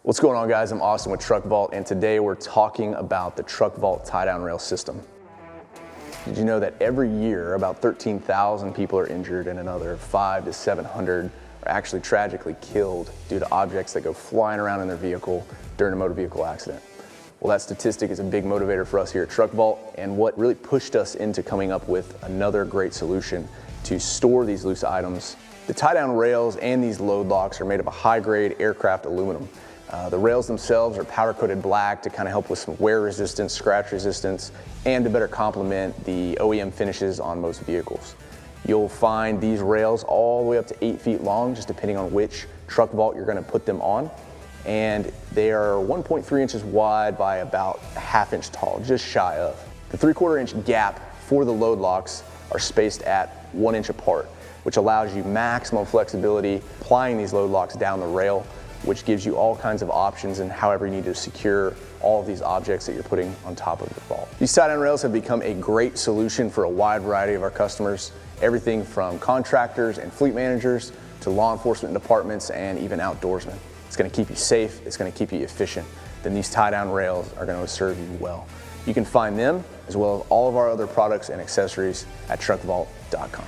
What's going on, guys? I'm Austin with TruckVault, and today we're talking about the TruckVault tie-down rail system. Did you know that every year about 13,000 people are injured and another 500 to 700 are actually tragically killed due to objects that go flying around in their vehicle during a motor vehicle accident? Well, that statistic is a big motivator for us here at TruckVault, and what really pushed us into coming up with another great solution to store these loose items. The tie-down rails and these load locks are made of a high-grade aircraft aluminum. The rails themselves are powder-coated black to kind of help with some wear resistance, scratch resistance, and to better complement the OEM finishes on most vehicles. You'll find these rails all the way up to 8 feet long, just depending on which TruckVault you're going to put them on. And they are 1.3 inches wide by about a ½ inch tall, just shy of. The 3/4 inch gap for the load locks are spaced at 1 inch apart, which allows you maximum flexibility applying these load locks down the rail, which gives you all kinds of options and however you need to secure all of these objects that you're putting on top of your vault. These tie-down rails have become a great solution for a wide variety of our customers, everything from contractors and fleet managers to law enforcement departments and even outdoorsmen. It's going to keep you safe, it's going to keep you efficient, then these tie-down rails are going to serve you well. You can find them as well as all of our other products and accessories at truckvault.com.